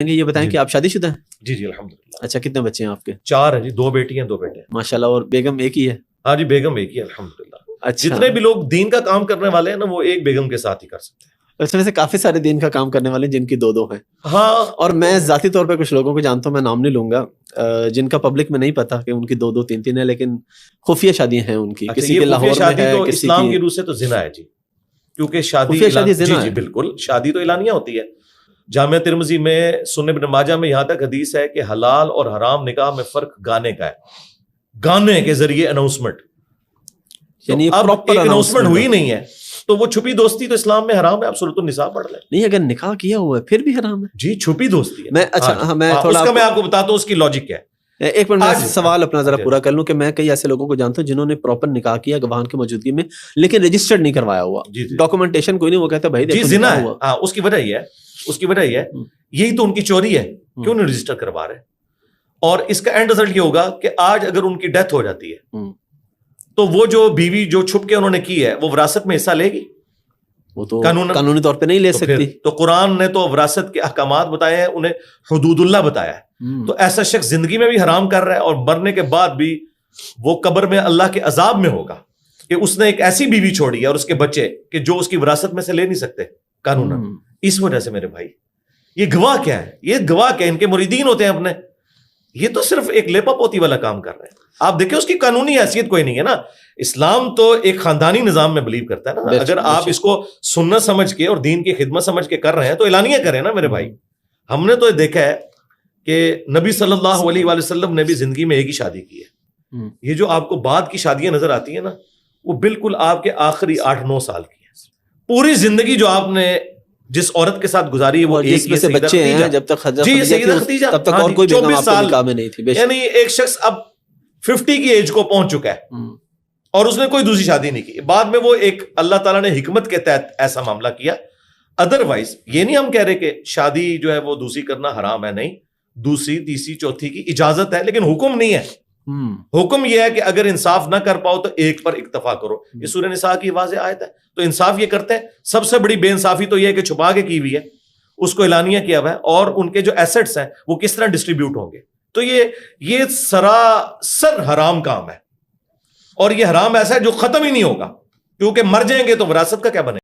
یہ بتائیں جی کہ آپ شادی شدہ ہیں؟ جی جی الحمدللہ، اچھا، کتنے بچے ہیں آپ کے؟ 4 ہیں جی، 2 بیٹی ہیں 2 بیٹے ہیں. ماشاءاللہ. اور بیگم ایک ہی ہے؟ ہاں جی، بیگم ایک ہی ہے الحمدللہ. اچھا. جتنے بھی لوگ دین کا کام کرنے والے ہیں نا، وہ ایک بیگم کے ساتھ ہی کر سکتے ہیں. اس میں سے کافی سارے دین کا کام کرنے والے ہیں جن کی 2 ہیں. ہاں، اور میں ذاتی طور پہ کچھ لوگوں کو جانتا ہوں، میں نام نہیں لوں گا، جن کا پبلک میں نہیں پتا کہ ان کی 2 3 ہے، لیکن خفیہ شادیاں ہیں ان کی. کسی کے لاہور میں شادی ہے، تو کسی اسلام کی کی روح سے تو زنا ہے جی، کیونکہ شادی خفیہ شادی زنا جی ہے. جی بالکل، شادی تو اعلانیہ ہوتی ہے. جامعہ ترمذی میں سنن ابن ماجہ میں یہاں تک حدیث ہے کہ حلال اور حرام نکاح میں فرق گانے کا ہے، گانے کے ذریعے اناؤنسمنٹ. یعنی اب پراپر ایک اناؤنسمنٹ ہوئی نہیں ہے تو وہ چھپی دوستی تو اسلام میں حرام ہے. آپ سورۃ النساء پڑھ لیں. نہیں، اگر نکاح کیا ہوا ہے پھر بھی حرام ہے جی، چھپی دوستی ہے. میں اچھا میں تھوڑا اس کا میں آپ کو بتاتا ہوں اس کی لاجک کیا ہے. ایک منٹ میں سوال اپنا ذرا پورا کر لوں کہ میں کئی ایسے لوگوں کو جانتا ہوں جنہوں نے پراپر نکاح کیا گواہان کی موجودگی میں، لیکن رجسٹرڈ نہیں کروایا ہوا، ڈاکومنٹیشن کوئی نہیں. وہ کہتا ہے بھائی جی دیکھو زنا نکاح ہے. ہوا. ہاں، اس کی وجہ یہ ہے، اس کی وجہ یہ ہے، یہی تو ان کی چوری ہے. کیوں نہیں رجسٹر کروا رہے؟ اور اس کا اینڈ رزلٹ یہ ہوگا کہ آج اگر ان کی ڈیتھ ہو جاتی ہے تو وہ جو بیوی جو چھپ کے انہوں نے کی ہے وہ وراثت میں حصہ لے گی؟ وہ تو قانونی طور پہ نہیں لے سکتی. تو قرآن نے تو وراثت کے احکامات بتائے ہیں، انہیں حدود اللہ بتایا ہے. تو ایسا شخص زندگی میں بھی حرام کر رہا ہے اور مرنے کے بعد بھی وہ قبر میں اللہ کے عذاب میں ہوگا کہ اس نے ایک ایسی بیوی چھوڑی ہے اور اس کے بچے کہ جو اس کی وراثت میں سے لے نہیں سکتے قانون. اس وجہ سے میرے بھائی، یہ گواہ کیا ہے؟ یہ گواہ کیا ہے؟ ان کے مریدین ہوتے ہیں اپنے. یہ تو صرف ایک لیپا پوتی والا کام کر رہے ہیں. آپ دیکھیں اس کی قانونی حیثیت کوئی نہیں ہے نا. اسلام تو ایک خاندانی نظام میں بلیو کرتا ہے نا. اگر آپ اس کو سنت سمجھ کے اور دین کی خدمت سمجھ کے کر رہے ہیں تو اعلانیہ کریں نا میرے بھائی. ہم نے تو دیکھا ہے کہ نبی صلی اللہ علیہ وآلہ وسلم نے بھی زندگی میں ایک ہی شادی کی ہے. یہ جو آپ کو بعد کی شادیاں نظر آتی ہیں نا، وہ بالکل آپ کے آخری 8-9 سال کی ہے. پوری زندگی جو آپ نے جس عورت کے ساتھ گزاری ہے وہ ایک جس میں سے بچے ہیں، جب تک سیدہ خدیجہ تب تک اور کوئی بیگم آپ کے نکاح میں نہیں تھی. یعنی ایک شخص اب 50 کی ایج کو پہنچ چکا ہے اور اس نے کوئی دوسری شادی نہیں کی. بعد میں وہ ایک اللہ تعالیٰ نے حکمت کے تحت ایسا معاملہ کیا. ادروائز یہ نہیں ہم کہہ رہے کہ شادی جو ہے وہ دوسری کرنا حرام ہے، نہیں، دوسری تیسری چوتھی کی اجازت ہے، لیکن حکم نہیں ہے. حکم یہ ہے کہ اگر انصاف نہ کر پاؤ تو ایک پر اکتفا کرو. یہ سورہ نساء کی واضح آیت ہے. تو انصاف یہ کرتے ہیں. سب سے بڑی بے انصافی تو یہ ہے کہ چھپا کے کی ہوئی ہے، اس کو اعلانیہ کیا ہوا ہے، اور ان کے جو ایسٹس ہیں وہ کس طرح ڈسٹریبیوٹ ہوں گے. تو یہ سراسر حرام کام ہے، اور یہ حرام ایسا ہے جو ختم ہی نہیں ہوگا، کیونکہ مر جائیں گے تو وراثت کا کیا بنے؟